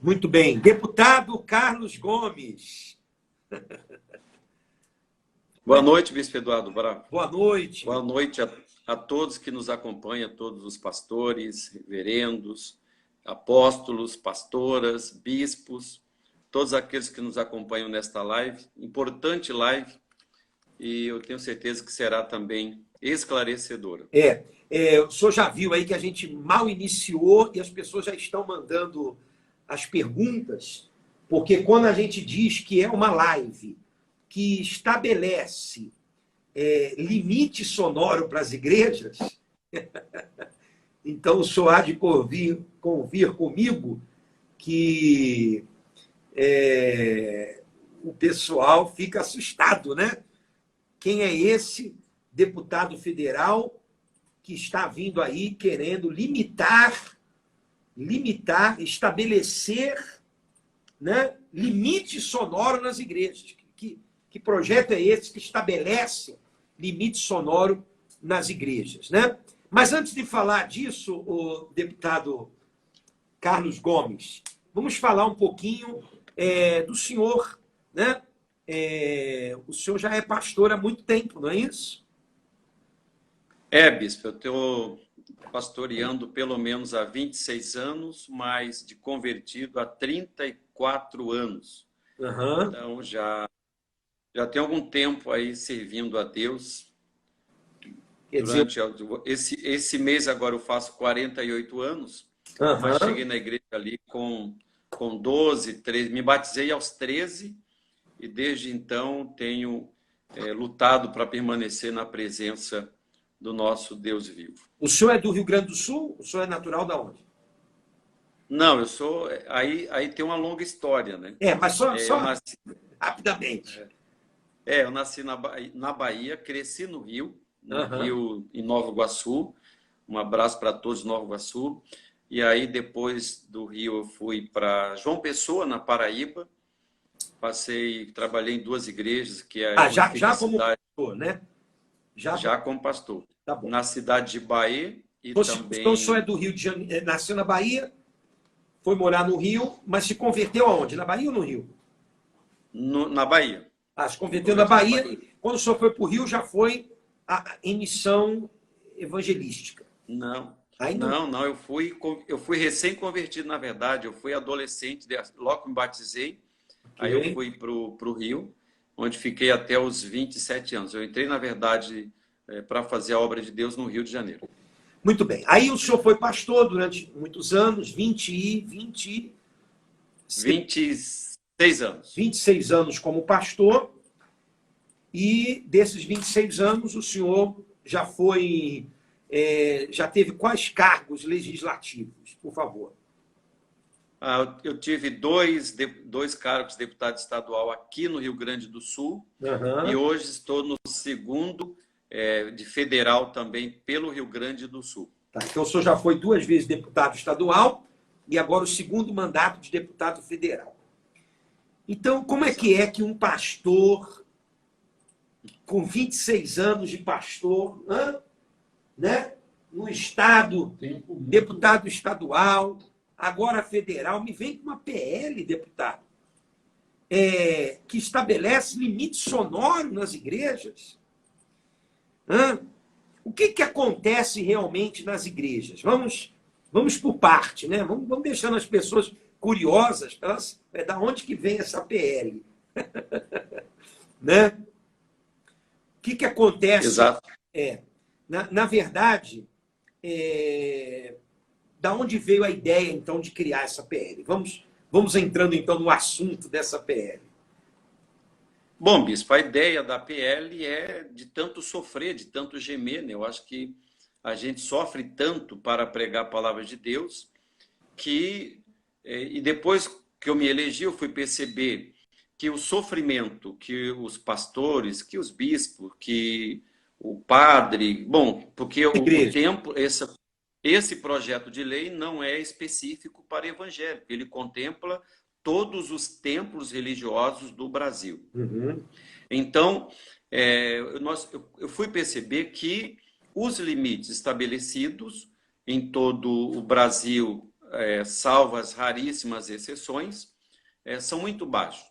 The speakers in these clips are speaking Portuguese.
Muito bem. Deputado Carlos Gomes. Boa noite, Bispo Eduardo Bravo. Boa noite. Boa noite a todos que nos acompanham, todos os pastores, reverendos, apóstolos, pastoras, bispos, todos aqueles que nos acompanham nesta live, importante live, e eu tenho certeza que será também esclarecedora. O senhor já viu aí que a gente mal iniciou e as pessoas já estão mandando as perguntas, porque quando a gente diz que é uma live que estabelece limite sonoro para as igrejas, então o senhor há de convir comigo que o pessoal fica assustado, né? Quem é esse deputado federal que está vindo aí querendo limitar, estabelecer, né, limite sonoro nas igrejas? Que projeto é esse que estabelece limite sonoro nas igrejas, né? Mas antes de falar disso, o deputado Carlos Gomes, vamos falar um pouquinho do senhor, né? O senhor já é pastor há muito tempo, não é isso? Bispo, eu estou pastoreando pelo menos há 26 anos, mas de convertido há 34 anos. Uhum. Então, já tem algum tempo aí servindo a Deus. Durante esse mês agora eu faço 48 anos, mas cheguei na igreja ali com 12, 13, me batizei aos 13 e desde então tenho lutado para permanecer na presença do nosso Deus vivo. O senhor é do Rio Grande do Sul? O senhor é natural de onde? Não, eu sou... Aí tem uma longa história, né? Mas só nasci, rapidamente. Eu nasci na Bahia, cresci no Rio, Rio, em Nova Iguaçu. Um abraço para todos de Nova Iguaçu. E aí, depois do Rio, eu fui para João Pessoa, na Paraíba. Trabalhei em 2 igrejas, que é já como pastor, né? Já como pastor. Tá bom. Na cidade de Bahia e também... Então, o senhor é do Rio de Janeiro, nasceu na Bahia, foi morar no Rio, mas se converteu aonde? Na Bahia ou no Rio? Na Bahia. Se converteu na Bahia. Quando o senhor foi para o Rio, já foi em missão evangelística? Não. Não. Eu fui recém-convertido, na verdade. Eu fui adolescente, logo que me batizei. Aí eu fui para o Rio, onde fiquei até os 27 anos. Eu entrei, na verdade, para fazer a obra de Deus no Rio de Janeiro. Muito bem. Aí o senhor foi pastor durante muitos anos, 26 anos. 26 anos como pastor. E desses 26 anos, o senhor já foi... já teve quais cargos legislativos, por favor? Eu tive dois cargos de deputado estadual aqui no Rio Grande do Sul. E hoje estou no segundo de federal também pelo Rio Grande do Sul. Tá, então o senhor já foi 2 vezes deputado estadual e agora o segundo mandato de deputado federal. Então, como é que um pastor com 26 anos de pastor, né, no estado, deputado estadual, agora federal, me vem com uma PL, deputado, que estabelece limite sonoro nas igrejas? O que acontece realmente nas igrejas? Vamos por parte, né? Vamos deixando as pessoas curiosas, da onde que vem essa PL? Né? O que acontece? Exato. Na verdade, da onde veio a ideia, então, de criar essa PL? Vamos entrando, então, no assunto dessa PL. Bom, Bispo, a ideia da PL é de tanto sofrer, de tanto gemer, né? Eu acho que a gente sofre tanto para pregar a palavra de Deus que... E depois que eu me elegi, eu fui perceber que o sofrimento que os pastores, que os bispos, que o padre... Bom, porque o tempo... Esse projeto de lei não é específico para evangélico. Ele contempla todos os templos religiosos do Brasil. Então, eu fui perceber que os limites estabelecidos em todo o Brasil, salvas raríssimas exceções, são muito baixos.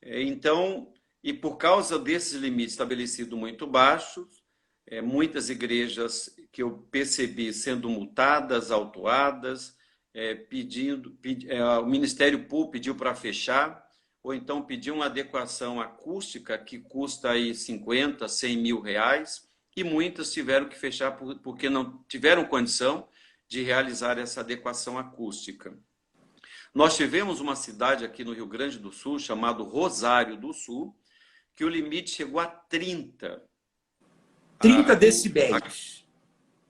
Então, e por causa desses limites estabelecidos muito baixos, muitas igrejas que eu percebi sendo multadas, autuadas, o Ministério Público pediu para fechar, ou então pediu uma adequação acústica que custa aí 50, 100 mil reais, e muitas tiveram que fechar porque não tiveram condição de realizar essa adequação acústica. Nós tivemos uma cidade aqui no Rio Grande do Sul, chamado Rosário do Sul, que o limite chegou a 30. 30 decibéis.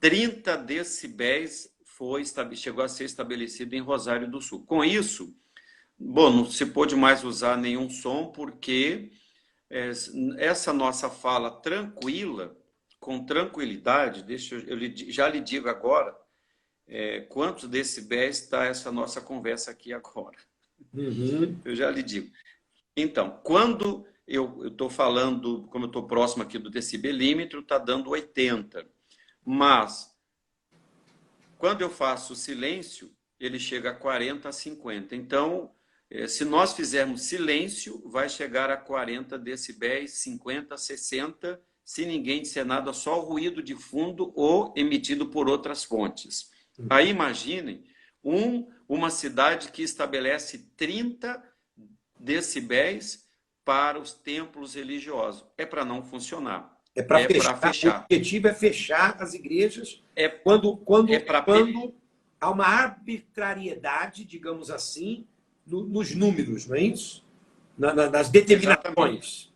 30 decibéis chegou a ser estabelecido em Rosário do Sul. Com isso, bom, não se pôde mais usar nenhum som, porque essa nossa fala tranquila, com tranquilidade, já lhe digo agora, quantos decibéis está essa nossa conversa aqui agora. Uhum. Eu já lhe digo. Então, quando eu estou falando, como eu estou próximo aqui do decibelímetro, está dando 80. Mas, quando eu faço silêncio, ele chega a 40, a 50. Então, se nós fizermos silêncio, vai chegar a 40 decibéis, 50, 60, se ninguém disser nada, só o ruído de fundo ou emitido por outras fontes. Aí imaginem uma cidade que estabelece 30 decibéis para os templos religiosos. É para não funcionar. É para fechar. O objetivo é fechar as igrejas quando há uma arbitrariedade, digamos assim, nos números, não é isso? Nas determinações.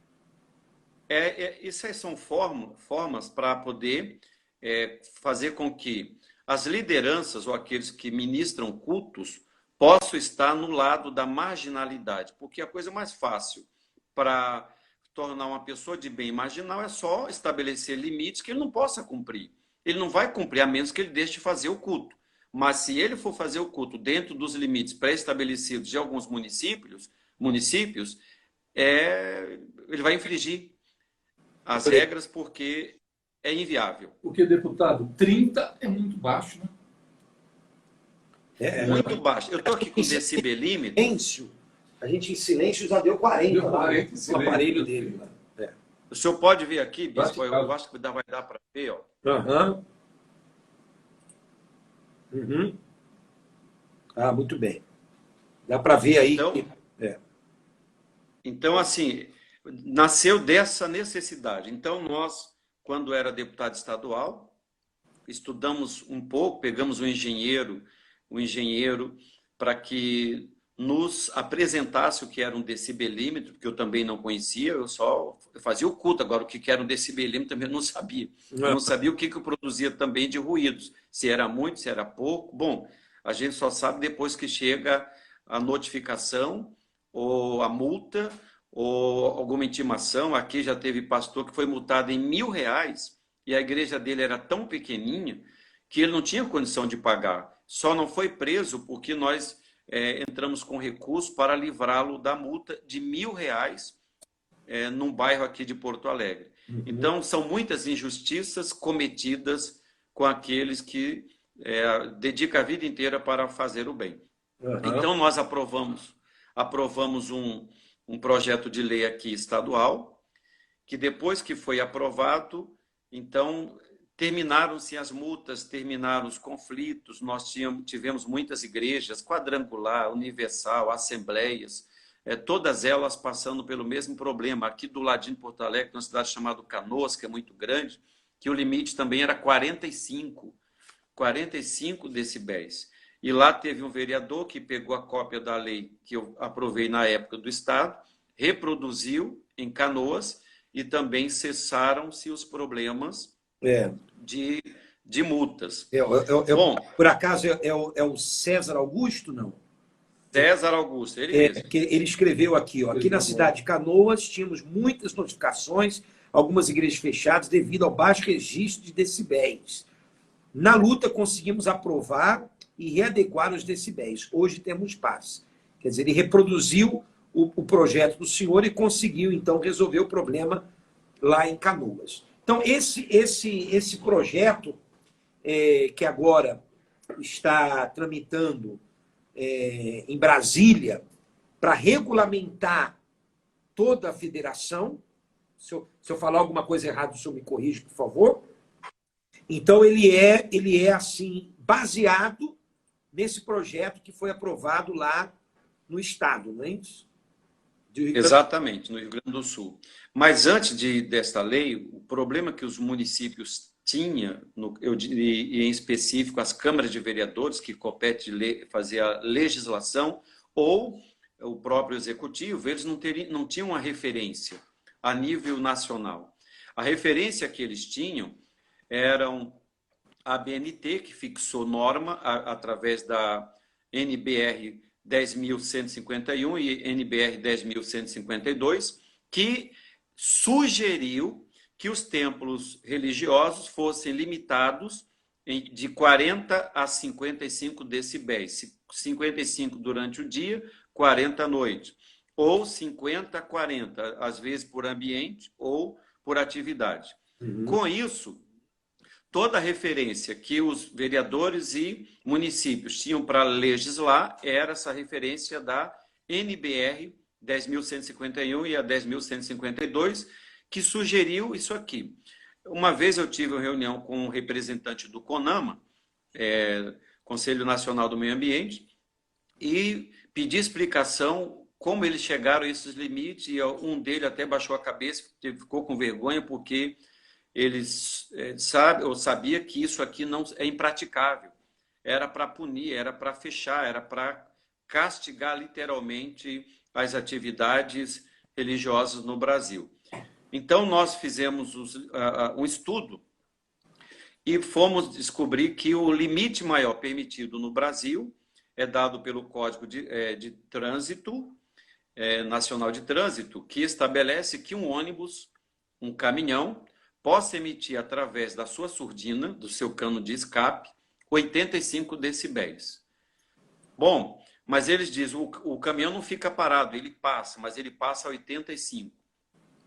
Isso aí são formas para poder fazer com que as lideranças ou aqueles que ministram cultos possam estar no lado da marginalidade, porque a coisa mais fácil para tornar uma pessoa de bem marginal é só estabelecer limites que ele não possa cumprir. Ele não vai cumprir, a menos que ele deixe de fazer o culto. Mas se ele for fazer o culto dentro dos limites pré-estabelecidos de alguns municípios, ele vai infringir as regras, porque é inviável. Porque, deputado, 30 é muito baixo, né? Muito baixo. Eu estou aqui com decibelímetro. A gente em silêncio já deu 40. Deu 40 no aparelho dele. O senhor pode ver aqui, bispo? Eu acho que vai dar para ver. Ó. Uhum. Ah, muito bem. Dá para ver aí. Então, assim, nasceu dessa necessidade. Então, nós, quando era deputado estadual, estudamos um pouco, pegamos um engenheiro para que nos apresentasse o que era um decibelímetro, porque eu também não conhecia, eu fazia o culto. Agora, o que era um decibelímetro também eu não sabia. Eu não sabia o que eu produzia também de ruídos, se era muito, se era pouco. Bom, a gente só sabe depois que chega a notificação, ou a multa, ou alguma intimação. Aqui já teve pastor que foi multado em R$1.000, e a igreja dele era tão pequenininha que ele não tinha condição de pagar. Só não foi preso porque nós entramos com recurso para livrá-lo da multa de R$1.000 num bairro aqui de Porto Alegre. Uhum. Então, são muitas injustiças cometidas com aqueles que dedicam a vida inteira para fazer o bem. Uhum. Então, nós aprovamos um projeto de lei aqui estadual, que depois que foi aprovado, então terminaram-se as multas, terminaram os conflitos. Nós tivemos muitas igrejas, Quadrangular, Universal, Assembleias, todas elas passando pelo mesmo problema. Aqui do ladinho de Porto Alegre, uma cidade chamada Canoas, que é muito grande, que o limite também era 45 decibéis. E lá teve um vereador que pegou a cópia da lei que eu aprovei na época do Estado, reproduziu em Canoas, e também cessaram-se os problemas de multas. Bom, por acaso é o César Augusto, não? César Augusto, ele mesmo. Ele escreveu aqui, aqui na cidade de Canoas tínhamos muitas notificações, algumas igrejas fechadas devido ao baixo registro de decibéis. Na luta conseguimos aprovar e readequar os decibéis. Hoje temos paz. Quer dizer, ele reproduziu o projeto do senhor e conseguiu, então, resolver o problema lá em Canoas. Então, esse projeto, que agora está tramitando em Brasília para regulamentar toda a federação. Se eu falar alguma coisa errada, o senhor me corrige, por favor. Então, ele é assim, baseado nesse projeto que foi aprovado lá no Estado, não é isso? Exatamente, no Rio Grande do Sul. Mas antes desta lei, o problema que os municípios tinham, eu diria, e em específico as câmaras de vereadores, que compete fazer a legislação, ou o próprio executivo, eles não tinham uma referência a nível nacional. A referência que eles tinham eram a ABNT, que fixou norma através da NBR 10.151 e NBR 10.152, que sugeriu que os templos religiosos fossem limitados de 40 a 55 decibéis. 55 durante o dia, 40 à noite. Ou 50 a 40, às vezes por ambiente ou por atividade. Uhum. Com isso, toda a referência que os vereadores e municípios tinham para legislar era essa referência da NBR 10.151 e a 10.152, que sugeriu isso aqui. Uma vez eu tive uma reunião com um representante do CONAMA, Conselho Nacional do Meio Ambiente, e pedi explicação como eles chegaram a esses limites, e um deles até baixou a cabeça, ficou com vergonha, porque eles sabia que isso aqui não é impraticável. Era para punir, era para fechar, era para castigar literalmente as atividades religiosas no Brasil. Então, nós fizemos um estudo e fomos descobrir que o limite maior permitido no Brasil é dado pelo Código de Trânsito, Nacional de Trânsito, que estabelece que um ônibus, um caminhão, possa emitir através da sua surdina, do seu cano de escape, 85 decibéis. Bom, mas eles dizem, o caminhão não fica parado, ele passa, mas ele passa a 85.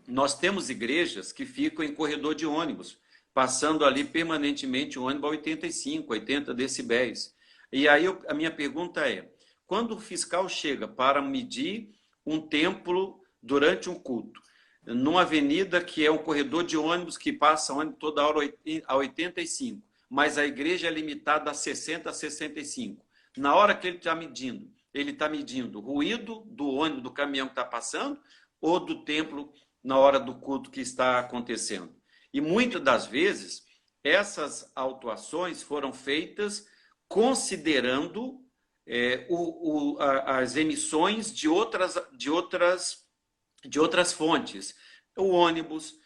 Nós temos igrejas que ficam em corredor de ônibus, passando ali permanentemente o ônibus a 85, 80 decibéis. E aí a minha pergunta é, quando o fiscal chega para medir um templo durante um culto, numa avenida que é um corredor de ônibus que passa ônibus toda hora a 85, mas a igreja é limitada a 60 a 65. Na hora que ele está medindo o ruído do ônibus, do caminhão que está passando, ou do templo na hora do culto que está acontecendo. E muitas das vezes, essas autuações foram feitas considerando as emissões de outras fontes. O ônibus,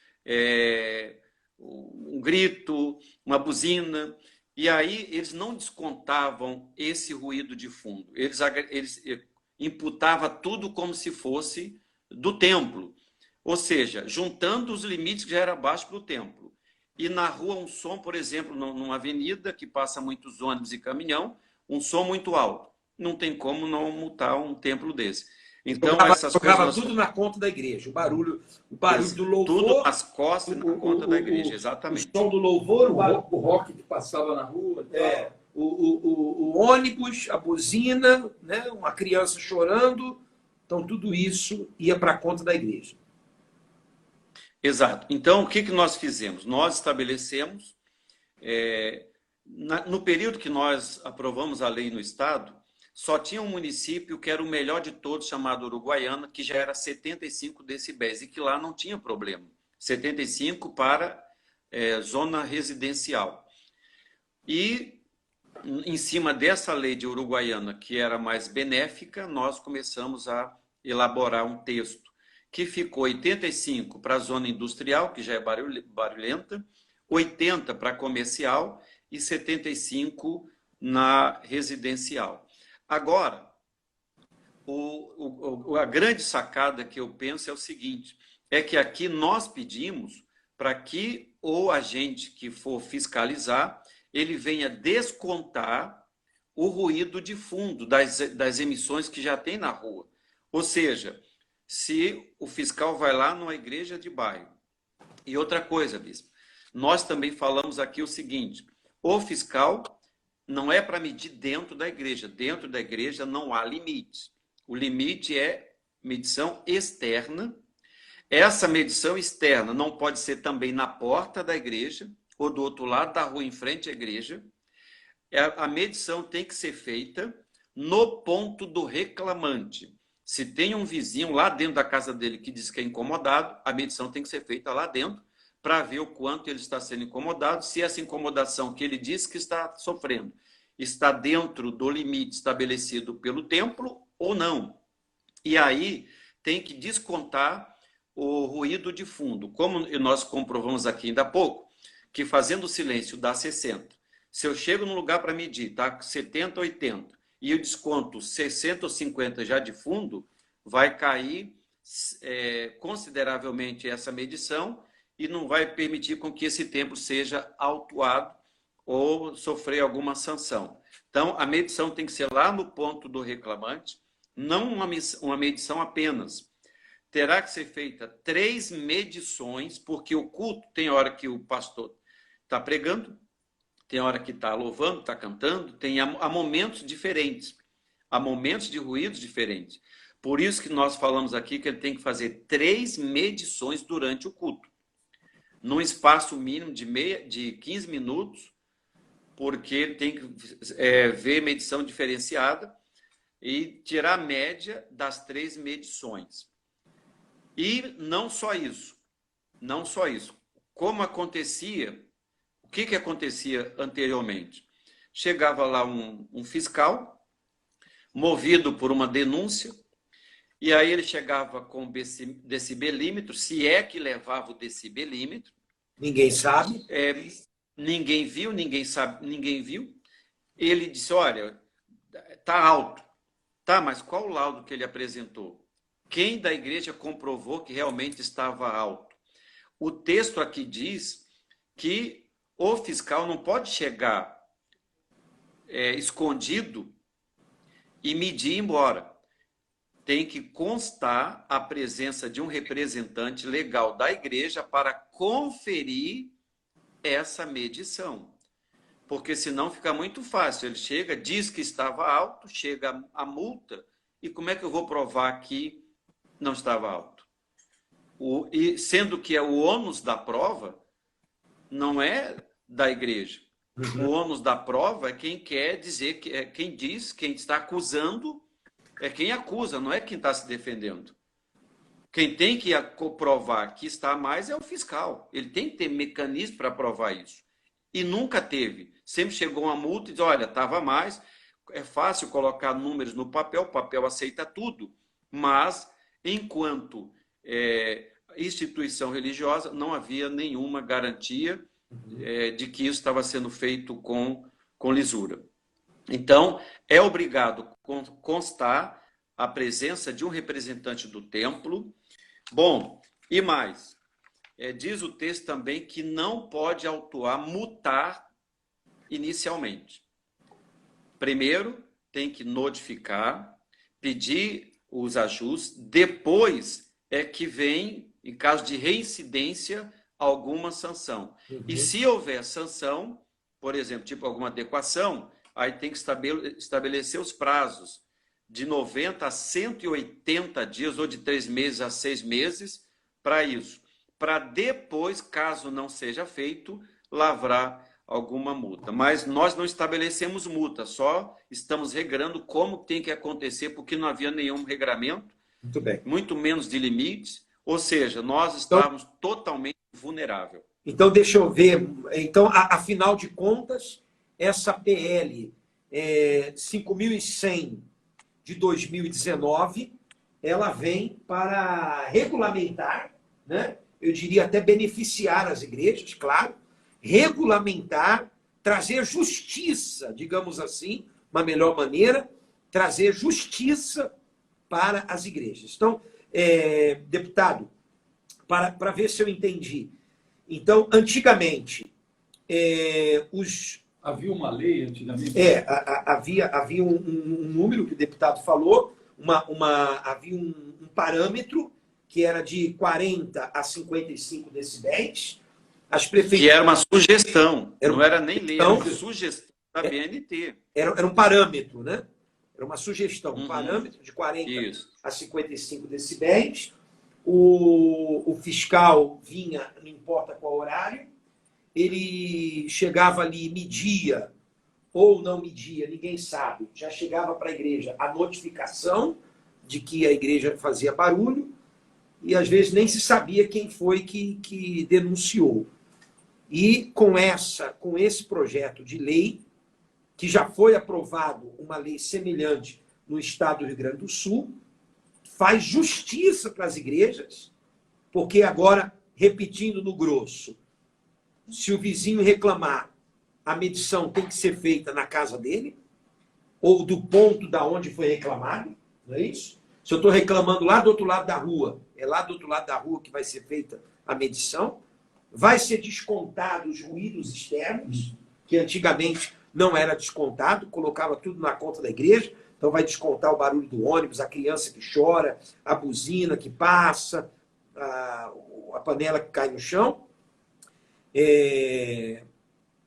um grito, uma buzina. E aí eles não descontavam esse ruído de fundo. Eles imputavam tudo como se fosse do templo. Ou seja, juntando os limites que já era abaixo para o templo. E na rua um som, por exemplo, numa avenida que passa muitos ônibus e caminhão, um som muito alto. Não tem como não multar um templo desse. Então, essas coisas... tudo na conta da igreja. O barulho do louvor... Tudo nas costas e na conta da igreja, exatamente. O som do louvor, o rock que passava na rua. O ônibus, a buzina, né? Uma criança chorando. Então, tudo isso ia para a conta da igreja. Exato. Então, o que nós fizemos? Nós estabelecemos, no período que nós aprovamos a lei no Estado, só tinha um município que era o melhor de todos, chamado Uruguaiana, que já era 75 decibéis, e que lá não tinha problema. 75 para zona residencial. E, em cima dessa lei de Uruguaiana, que era mais benéfica, nós começamos a elaborar um texto que ficou 85 para a zona industrial, que já é barulhenta, 80 para comercial e 75 na residencial. Agora, a grande sacada que eu penso é o seguinte, é que aqui nós pedimos para que o agente que for fiscalizar, ele venha descontar o ruído de fundo das emissões que já tem na rua. Ou seja, se o fiscal vai lá numa igreja de bairro. E outra coisa, bispo, nós também falamos aqui o seguinte, o fiscal não é para medir dentro da igreja. Dentro da igreja não há limites. O limite é medição externa. Essa medição externa não pode ser também na porta da igreja ou do outro lado da rua em frente à igreja. A medição tem que ser feita no ponto do reclamante. Se tem um vizinho lá dentro da casa dele que diz que é incomodado, a medição tem que ser feita lá dentro para ver o quanto ele está sendo incomodado, se essa incomodação que ele diz que está sofrendo está dentro do limite estabelecido pelo templo ou não. E aí tem que descontar o ruído de fundo. Como nós comprovamos aqui ainda há pouco, que fazendo o silêncio dá 60. Se eu chego num lugar para medir, tá 70, 80, e eu desconto 60 ou 50 já de fundo, vai cair consideravelmente essa medição e não vai permitir com que esse templo seja autuado ou sofrer alguma sanção. Então, a medição tem que ser lá no ponto do reclamante, não uma medição apenas. Terá que ser feita 3 medições, porque o culto tem hora que o pastor está pregando, tem hora que está louvando, está cantando, há momentos diferentes, há momentos de ruídos diferentes. Por isso que nós falamos aqui que ele tem que fazer 3 medições durante o culto, num espaço mínimo de 15 minutos, porque ele tem que ver medição diferenciada e tirar a média das 3 medições. E não só isso, como acontecia, o que acontecia anteriormente? Chegava lá um fiscal, movido por uma denúncia, e aí ele chegava com o decibelímetro, se é que levava o decibelímetro. Ninguém sabe. Ninguém viu, ninguém sabe, ninguém viu. Ele disse, olha, está alto. Tá, mas qual o laudo que ele apresentou? Quem da igreja comprovou que realmente estava alto? O texto aqui diz que o fiscal não pode chegar escondido e medir e ir embora. Tem que constar a presença de um representante legal da igreja para conferir essa medição. Porque senão fica muito fácil. Ele chega, diz que estava alto, chega a multa, e como é que eu vou provar que não estava alto? E sendo que o ônus da prova não é da igreja. O ônus da prova é quem quer dizer, quem diz, quem está acusando, é quem acusa, não é quem está se defendendo. Quem tem que provar que está a mais é o fiscal. Ele tem que ter mecanismo para provar isso. E nunca teve. Sempre chegou uma multa e diz, olha, estava a mais. É fácil colocar números no papel, o papel aceita tudo. Mas, enquanto instituição religiosa, não havia nenhuma garantia de que isso estava sendo feito com lisura. Então, é obrigado constar a presença de um representante do templo. Bom, e mais, diz o texto também que não pode autuar, multar inicialmente. Primeiro, tem que notificar, pedir os ajustes, depois é que vem, em caso de reincidência, alguma sanção. E se houver sanção, por exemplo, tipo alguma adequação, aí tem que estabelecer os prazos de 90 a 180 dias, ou de 3 meses a 6 meses, para isso. Para depois, caso não seja feito, lavrar alguma multa. Mas nós não estabelecemos multa, só estamos regrando como tem que acontecer, porque não havia nenhum regramento, Muito bem. muito menos de limites, ou seja, nós estávamos totalmente vulneráveis. Então, deixa eu ver. Então, afinal de contas, essa PL 5.100 de 2019, ela vem para regulamentar, né? Eu diria até beneficiar as igrejas, claro, regulamentar, trazer justiça, digamos assim, uma melhor maneira, trazer justiça para as igrejas. Então, deputado, para ver se eu entendi. Então, antigamente, Havia uma lei antigamente? Havia um número que o deputado falou, havia um parâmetro que era de 40 a 55 decibéis. As prefeituras... Que era uma sugestão, não era nem lei, era uma sugestão da BNT. Era um parâmetro, né? Era uma sugestão, um Uhum. parâmetro de 40 Isso. a 55 decibéis. O fiscal vinha, não importa qual horário, ele chegava ali, media ou não media, ninguém sabe. Já chegava para a igreja a notificação de que a igreja fazia barulho e às vezes nem se sabia quem foi que denunciou. E com esse projeto de lei, que já foi aprovado uma lei semelhante no estado do Rio Grande do Sul, faz justiça para as igrejas, porque agora, repetindo no grosso, se o vizinho reclamar, a medição tem que ser feita na casa dele, ou do ponto da onde foi reclamado, não é isso? Se eu estou reclamando lá do outro lado da rua, é lá do outro lado da rua que vai ser feita a medição, vai ser descontado os ruídos externos, que antigamente não era descontado, colocava tudo na conta da igreja, então vai descontar o barulho do ônibus, a criança que chora, a buzina que passa, a panela que cai no chão.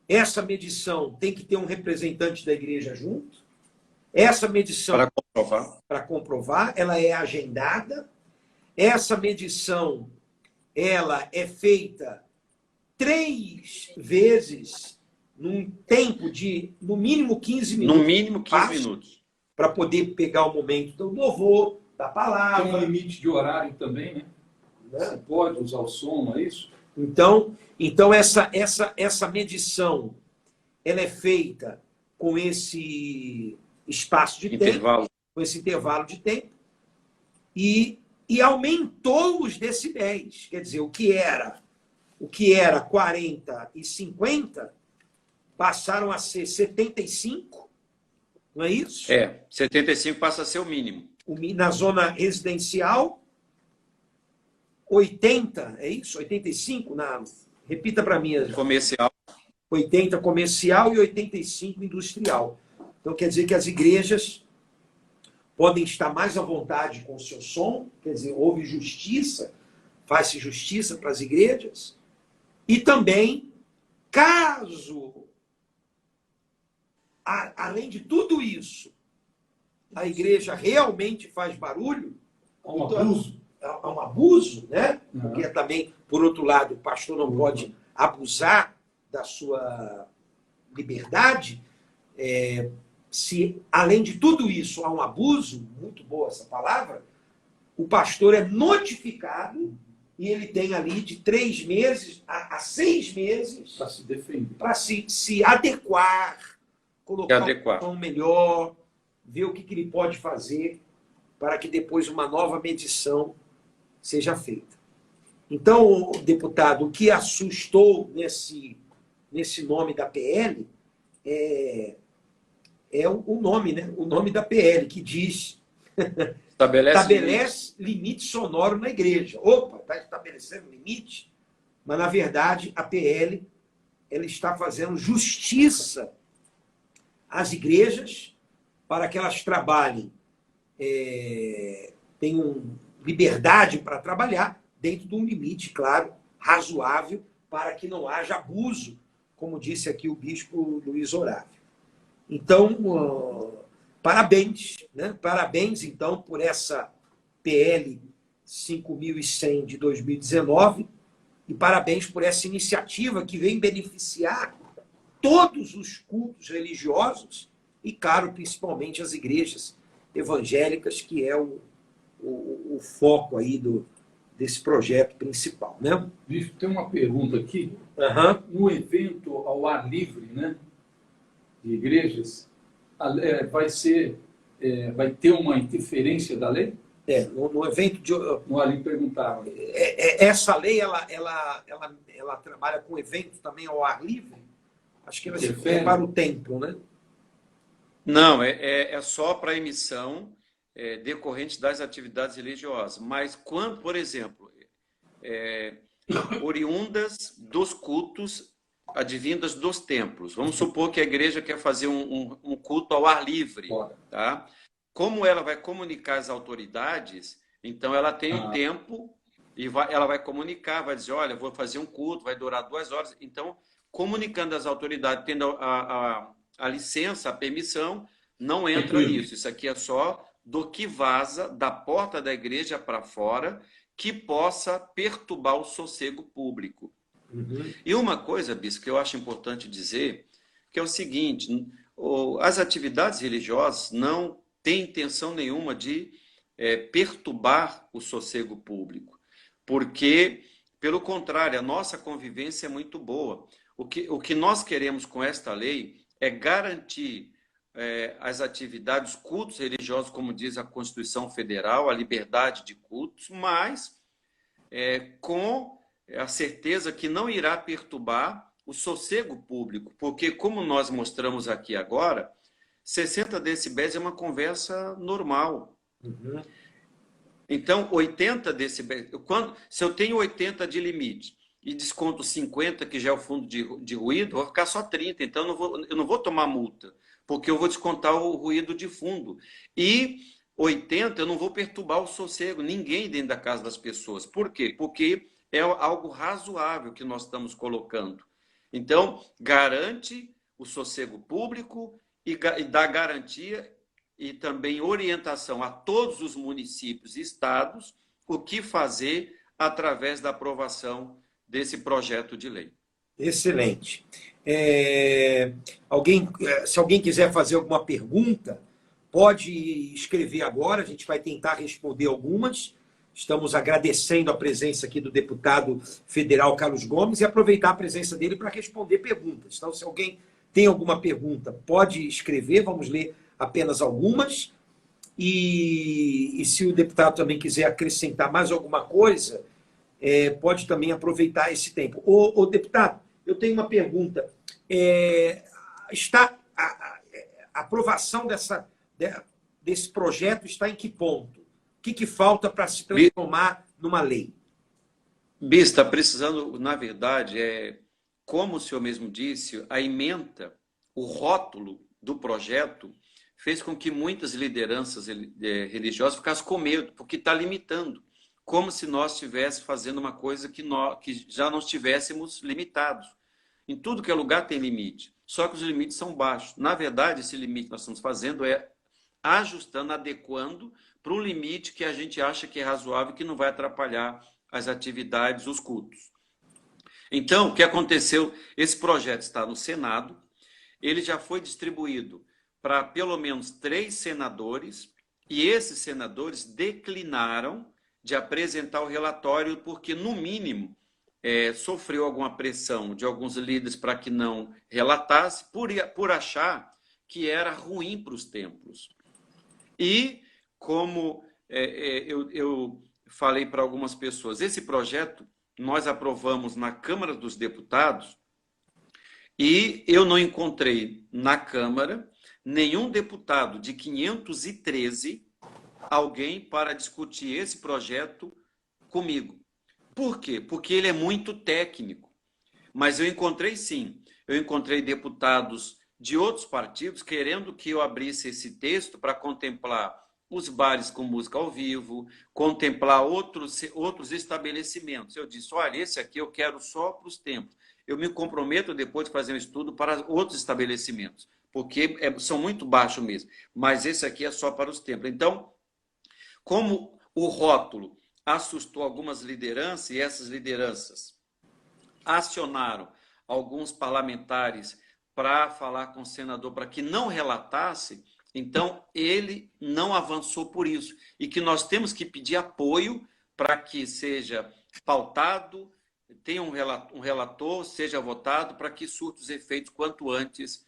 Essa medição tem que ter um representante da igreja junto. Essa medição, para comprovar, ela é agendada. Essa medição, ela é feita 3 vezes num tempo de, no mínimo, 15 minutos. No mínimo 15 minutos. Para poder pegar o momento do louvor, da palavra. Tem um limite de horário também, né? Você pode usar o som, não é isso? Então essa medição, ela é feita com esse espaço de tempo, com esse intervalo de tempo, e aumentou os decibéis. Quer dizer, o que era 40 e 50 passaram a ser 75, não é isso? 75 passa a ser o mínimo. Na zona residencial, 80, é isso? 85? Repita para mim. Comercial. 80 comercial e 85 industrial. Então, quer dizer que as igrejas podem estar mais à vontade com o seu som, quer dizer, houve justiça, faz-se justiça para as igrejas, e também, caso, além de tudo isso, a igreja realmente faz barulho, Há um abuso. Há um abuso, né? Porque também, por outro lado, o pastor não pode abusar da sua liberdade. Se, além de tudo isso, há um abuso, muito boa essa palavra, o pastor é notificado e ele tem ali de 3 meses a 6 meses para se defender, para se adequar, colocar um som melhor, ver o que ele pode fazer para que depois uma nova medição seja feita. Então, deputado, o que assustou nesse nome da PL é o nome, né? O nome da PL, que diz estabelece limite sonoro na igreja. Opa, está estabelecendo limite? Mas, na verdade, a PL ela está fazendo justiça às igrejas para que elas trabalhem, tenham liberdade para trabalhar dentro de um limite, claro, razoável, para que não haja abuso, como disse aqui o bispo Luiz Orávio. Então, parabéns, né? Parabéns, então, por essa PL 5.100 de 2019 e parabéns por essa iniciativa que vem beneficiar todos os cultos religiosos e, claro, principalmente as igrejas evangélicas, que é o foco aí desse projeto principal, né? Bispo, tem uma pergunta aqui. Uhum. No evento ao ar livre, né, de igrejas, vai ter uma interferência da lei? No evento de... No ar livre perguntava. Essa lei, ela trabalha com eventos também ao ar livre? Acho que vai ser para o templo, né? Não, é só para emissão decorrente das atividades religiosas. Mas quando, por exemplo, oriundas dos cultos, advindas dos templos. Vamos supor que a igreja quer fazer um culto ao ar livre. Tá? Como ela vai comunicar às autoridades, então ela tem um tempo e ela vai comunicar, vai dizer, olha, vou fazer um culto, vai durar 2 horas. Então, comunicando às autoridades, tendo a licença, a permissão, não entra nisso. Isso aqui é só do que vaza da porta da igreja para fora, que possa perturbar o sossego público. E uma coisa, bispo, que eu acho importante dizer, que é o seguinte: as atividades religiosas não têm intenção nenhuma de perturbar o sossego público, porque, pelo contrário, a nossa convivência é muito boa. O que nós queremos com esta lei é garantir as atividades, cultos religiosos, como diz a Constituição Federal, a liberdade de cultos, mas com a certeza que não irá perturbar o sossego público, porque, como nós mostramos aqui agora, 60 decibéis é uma conversa normal. Então, 80 decibéis, se eu tenho 80 de limite e desconto 50, que já é o fundo de ruído, vai ficar só 30, então eu não vou tomar multa, porque eu vou descontar o ruído de fundo. E 80, eu não vou perturbar o sossego, ninguém dentro da casa das pessoas. Por quê? Porque é algo razoável que nós estamos colocando. Então, garante o sossego público e dá garantia e também orientação a todos os municípios e estados o que fazer através da aprovação desse projeto de lei. Excelente. Se alguém quiser fazer alguma pergunta, pode escrever agora, a gente vai tentar responder algumas. Estamos agradecendo a presença aqui do deputado federal Carlos Gomes e aproveitar a presença dele para responder perguntas. Então, se alguém tem alguma pergunta, pode escrever, vamos ler apenas algumas. E se o deputado também quiser acrescentar mais alguma coisa, pode também aproveitar esse tempo. Ô deputado, eu tenho uma pergunta. A aprovação desse projeto está em que ponto? O que falta para se transformar numa lei? Bis, está precisando, na verdade, como o senhor mesmo disse, a ementa, o rótulo do projeto fez com que muitas lideranças religiosas ficassem com medo, porque está limitando, como se nós estivéssemos fazendo uma coisa que já não estivéssemos limitados. Em tudo que é lugar tem limite, só que os limites são baixos. Na verdade, esse limite que nós estamos fazendo é ajustando, adequando para um limite que a gente acha que é razoável e que não vai atrapalhar as atividades, os cultos. Então, o que aconteceu? Esse projeto está no Senado, ele já foi distribuído para pelo menos 3 senadores, e esses senadores declinaram de apresentar o relatório porque, no mínimo, sofreu alguma pressão de alguns líderes para que não relatasse, por achar que era ruim para os templos. E, como eu falei para algumas pessoas, esse projeto nós aprovamos na Câmara dos Deputados e eu não encontrei na Câmara nenhum deputado de 513 alguém para discutir esse projeto comigo. Por quê? Porque ele é muito técnico. Mas eu encontrei sim, eu encontrei deputados de outros partidos querendo que eu abrisse esse texto para contemplar os bares com música ao vivo, contemplar outros estabelecimentos. Eu disse, olha, esse aqui eu quero só para os templos. Eu me comprometo depois de fazer um estudo para outros estabelecimentos, porque são muito baixos mesmo. Mas esse aqui é só para os templos. Então, como o rótulo assustou algumas lideranças, e essas lideranças acionaram alguns parlamentares para falar com o senador para que não relatasse, então ele não avançou por isso. E que nós temos que pedir apoio para que seja pautado, tenha um relator, seja votado, para que surta os efeitos quanto antes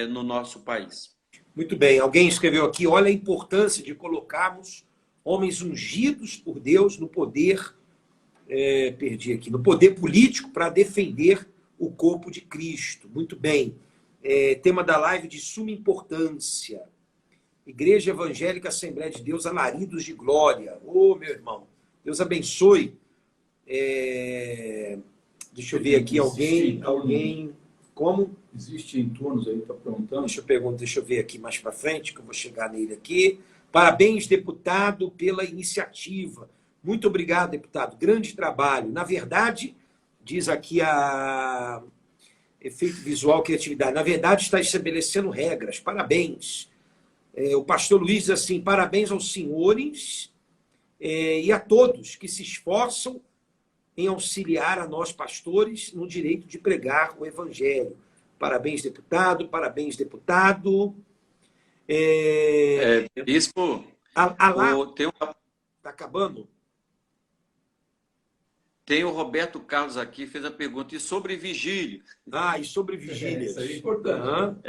no nosso país. Muito bem. Alguém escreveu aqui, olha a importância de colocarmos homens ungidos por Deus no poder, no poder político para defender o corpo de Cristo. Muito bem. Tema da live de suma importância. Igreja Evangélica Assembleia de Deus, alaridos de glória. Ô, meu irmão, Deus abençoe. Deixa eu ver aqui, alguém... Como? Existe em turnos aí, está perguntando? Deixa eu ver aqui mais para frente, que eu vou chegar nele aqui. Parabéns, deputado, pela iniciativa. Muito obrigado, deputado. Grande trabalho. Na verdade, diz aqui a efeito visual, criatividade. Na verdade, está estabelecendo regras. Parabéns. O pastor Luiz diz assim, parabéns aos senhores e a todos que se esforçam em auxiliar a nós, pastores, no direito de pregar o evangelho. Parabéns, deputado. Parabéns, deputado. Bispo, Está acabando? Tem o Roberto Carlos aqui, fez a pergunta, e sobre vigília? E sobre vigília. Isso aí é importante.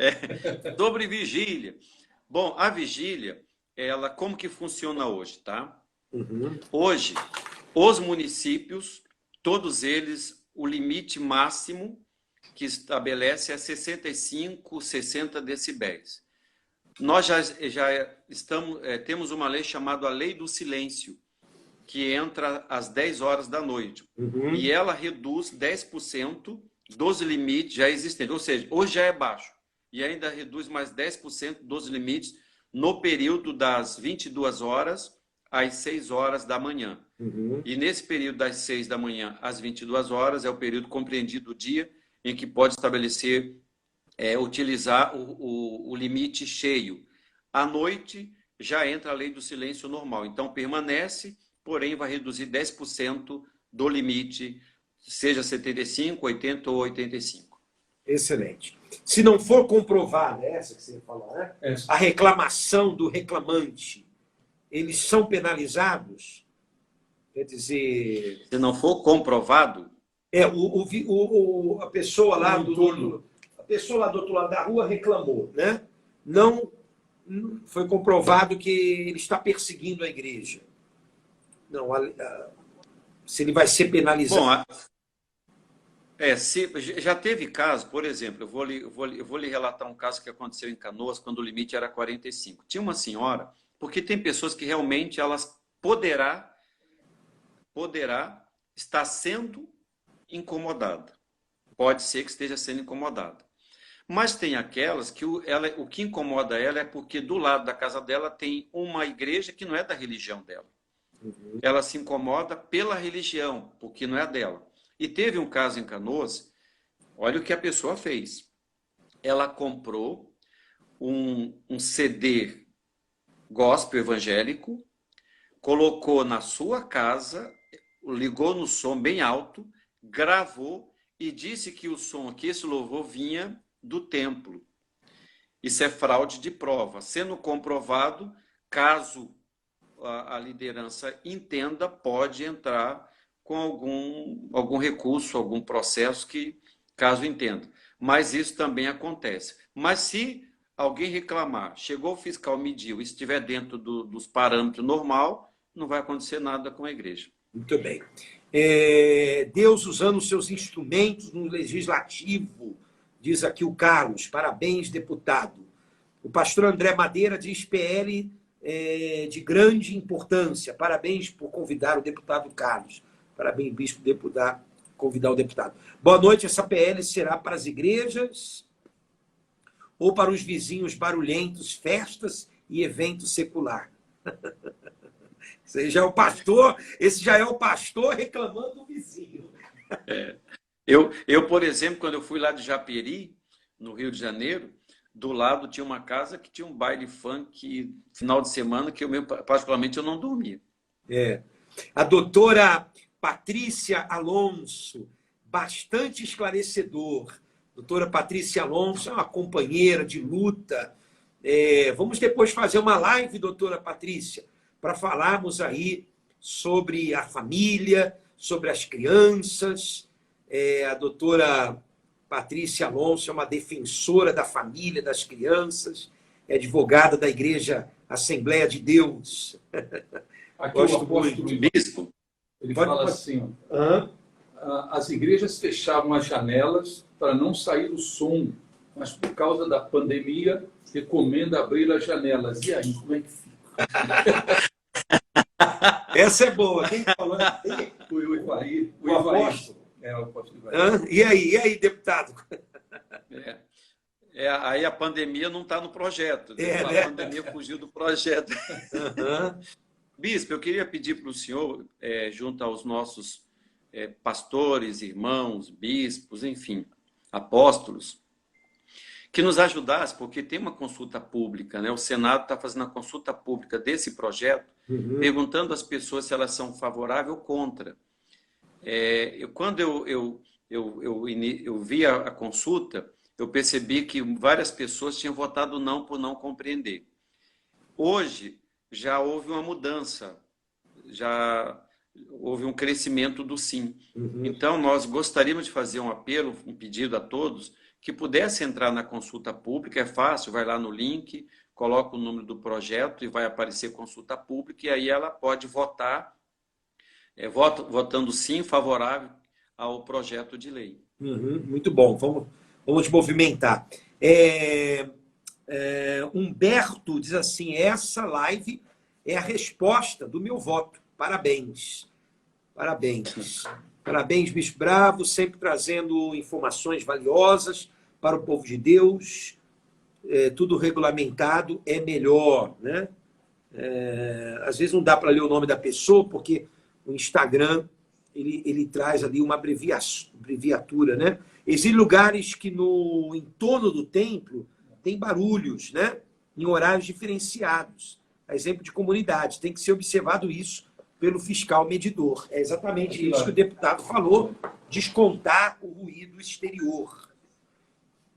Sobre vigília. Bom, a vigília, ela como que funciona hoje, tá? Uhum. Hoje, os municípios, todos eles, o limite máximo que estabelece é 65, 60 decibéis. Nós já temos uma lei chamada a Lei do Silêncio, que entra às 10 horas da noite. Uhum. E ela reduz 10% dos limites já existentes. Ou seja, hoje já é baixo. E ainda reduz mais 10% dos limites no período das 22 horas às 6 horas da manhã. Uhum. E nesse período das 6 da manhã às 22 horas é o período compreendido do dia em que pode estabelecer, utilizar o limite cheio. À noite já entra a Lei do Silêncio normal. Então permanece, porém vai reduzir 10% do limite, seja 75, 80 ou 85. Excelente. Se não for comprovada, essa que você ia falar, né? A reclamação do reclamante, eles são penalizados? Quer dizer... Se não for comprovado... a pessoa lá a pessoa lá do outro lado da rua reclamou, né? Não foi comprovado que ele está perseguindo a igreja. Não, se ele vai ser penalizado. Bom, já teve caso, por exemplo, eu vou lhe relatar um caso que aconteceu em Canoas, quando o limite era 45. Tinha uma senhora, porque tem pessoas que realmente elas poderá estar sendo incomodada. Pode ser que esteja sendo incomodada. Mas tem aquelas que o que incomoda ela é porque do lado da casa dela tem uma igreja que não é da religião dela. Uhum. Ela se incomoda pela religião, porque não é a dela. E teve um caso em Canoas, olha o que a pessoa fez. Ela comprou um CD gospel evangélico, colocou na sua casa, ligou no som bem alto, gravou e disse que esse louvor vinha do templo. Isso é fraude de prova. Sendo comprovado, caso a liderança entenda, pode entrar com algum recurso, algum processo que, caso entenda. Mas isso também acontece. Mas se alguém reclamar, chegou o fiscal, mediu, e estiver dentro dos parâmetros normal, não vai acontecer nada com a igreja. Muito bem. Deus usando os seus instrumentos no legislativo, diz aqui o Carlos. Parabéns, deputado. O pastor André Madeira diz PL de grande importância. Parabéns por convidar o deputado Carlos. Parabéns, bispo, convidar o deputado. Boa noite. Essa PL será para as igrejas ou para os vizinhos barulhentos, festas e eventos secular? Esse já é o pastor reclamando do vizinho. Eu, por exemplo, quando eu fui lá de Japeri, no Rio de Janeiro, do lado tinha uma casa que tinha um baile funk final de semana que particularmente eu não dormia. A doutora Patrícia Alonso, bastante esclarecedor. Doutora Patrícia Alonso é uma companheira de luta. Vamos depois fazer uma live, doutora Patrícia, para falarmos aí sobre a família, sobre as crianças. A doutora Patrícia Alonso é uma defensora da família, das crianças, é advogada da Igreja Assembleia de Deus. Aqui Gosto o apóstolo muito. Bispo, ele fala assim, as igrejas fechavam as janelas para não sair o som, mas por causa da pandemia, recomenda abrir as janelas. E aí, como é que fica? Essa é boa. Quem falou? O Ivaí. O apóstolo. O apóstolo Ivaí. E aí, deputado? Aí a pandemia não está no projeto. A pandemia fugiu do projeto. Bispo, eu queria pedir para o senhor, junto aos nossos pastores, irmãos, bispos, enfim, apóstolos, que nos ajudasse, porque tem uma consulta pública, né? O Senado está fazendo a consulta pública desse projeto, perguntando às pessoas se elas são favoráveis ou contra. Quando eu vi a consulta, eu percebi que várias pessoas tinham votado não por não compreender. Hoje, já houve uma mudança, já houve um crescimento do sim. Então, nós gostaríamos de fazer um apelo, um pedido a todos, que pudesse entrar na consulta pública. É fácil, vai lá no link, coloca o número do projeto e vai aparecer consulta pública, e aí ela pode votar, votando sim, favorável ao projeto de lei. Muito bom, vamos movimentar. Humberto diz assim, essa live é a resposta do meu voto. Parabéns. Parabéns. Parabéns, Bispo Bravo, sempre trazendo informações valiosas para o povo de Deus. Tudo regulamentado é melhor, né? Às vezes não dá para ler o nome da pessoa, porque o Instagram ele traz ali uma abreviatura, né? Existem lugares que no entorno do templo tem barulhos, né? Em horários diferenciados. A exemplo de comunidade, tem que ser observado isso pelo fiscal medidor. É exatamente isso que o deputado falou, descontar o ruído exterior.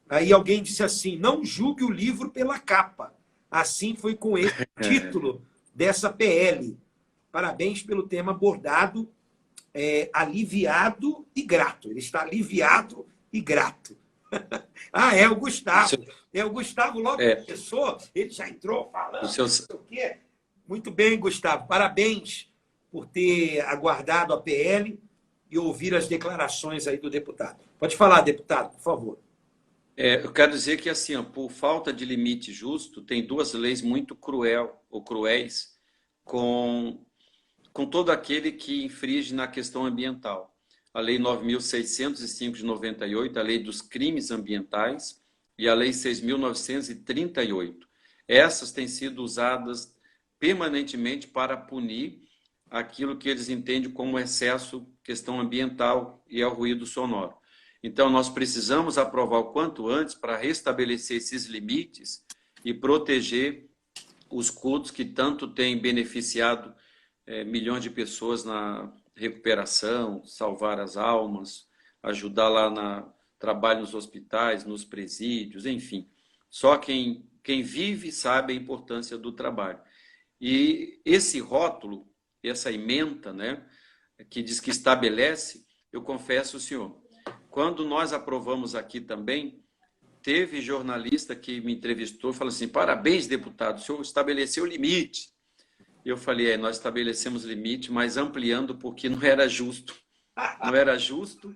Aí alguém disse assim, não julgue o livro pela capa. Assim foi com esse título dessa PL. Parabéns pelo tema abordado, aliviado e grato. Ele está aliviado e grato. É o Gustavo. O Gustavo logo começou, ele já entrou falando, não sei o quê. Muito bem, Gustavo. Parabéns por ter aguardado a PL e ouvir as declarações aí do deputado. Pode falar, deputado, por favor. Eu quero dizer que, assim, por falta de limite justo, tem duas leis muito cruéis com todo aquele que infringe na questão ambiental. A Lei 9.605 de 98, a Lei dos Crimes Ambientais, e a Lei 6.938. Essas têm sido usadas permanentemente para punir aquilo que eles entendem como excesso, questão ambiental e ao ruído sonoro. Então, nós precisamos aprovar o quanto antes para restabelecer esses limites e proteger os cultos que tanto têm beneficiado milhões de pessoas na recuperação, salvar as almas, ajudar lá no trabalho nos hospitais, nos presídios, enfim. Só quem vive sabe a importância do trabalho. E esse rótulo, essa ementa, né, que diz que estabelece, eu confesso, senhor, quando nós aprovamos aqui também, teve jornalista que me entrevistou e falou assim, parabéns, deputado, o senhor estabeleceu o limite. Eu falei, nós estabelecemos limite, mas ampliando porque não era justo. Não era justo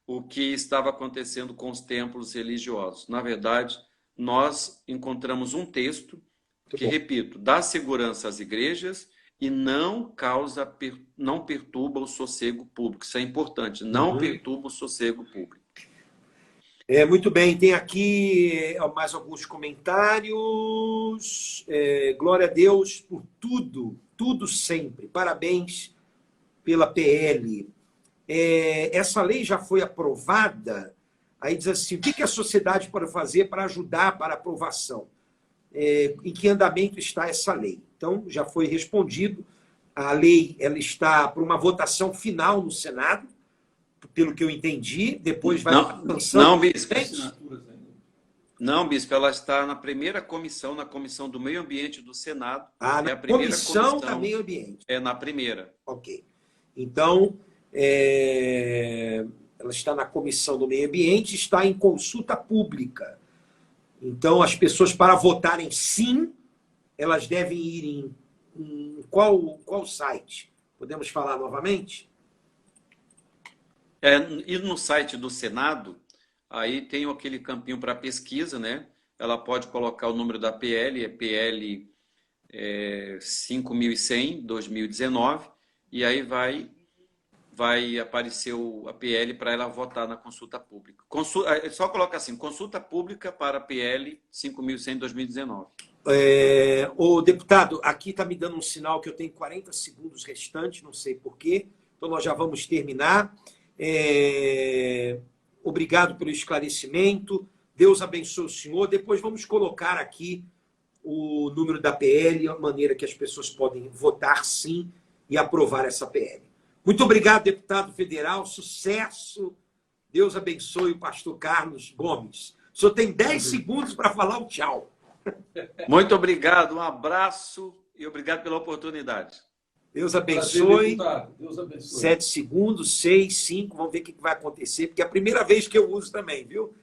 o que estava acontecendo com os templos religiosos. Na verdade, nós encontramos um texto que, repito, dá segurança às igrejas e não perturba o sossego público. Isso é importante, não perturba o sossego público. Muito bem, tem aqui mais alguns comentários. Glória a Deus por tudo, tudo sempre. Parabéns pela PL. Essa lei já foi aprovada. Aí diz assim, o que a sociedade pode fazer para ajudar para a aprovação? Em que andamento está essa lei? Então, já foi respondido. A lei ela está para uma votação final no Senado, pelo que eu entendi, depois vai lançando... Não, bispo, ela está na primeira comissão, na Comissão do Meio Ambiente do Senado. Na comissão do Meio Ambiente. Na primeira. Ok. Então, ela está na Comissão do Meio Ambiente, está em consulta pública. Então, as pessoas, para votarem sim, elas devem ir em qual site? Podemos falar novamente? E no site do Senado, aí tem aquele campinho para pesquisa, né? Ela pode colocar o número da PL, PL 5100, 2019, e aí vai aparecer a PL para ela votar na consulta pública. Só coloca assim, consulta pública para a PL 5100, 2019. O deputado, aqui está me dando um sinal que eu tenho 40 segundos restantes, não sei porquê, então nós já vamos terminar. obrigado pelo esclarecimento. Deus abençoe o senhor. Depois vamos colocar aqui o número da PL, a maneira que as pessoas podem votar sim e aprovar essa PL. Muito obrigado, deputado federal. Sucesso. Deus abençoe o pastor Carlos Gomes. O senhor tem 10 segundos para falar o tchau. Muito obrigado, um abraço e obrigado pela oportunidade. Deus abençoe. Deus abençoe. 7 segundos, 6, 5, vamos ver o que vai acontecer, porque é a primeira vez que eu uso também, viu?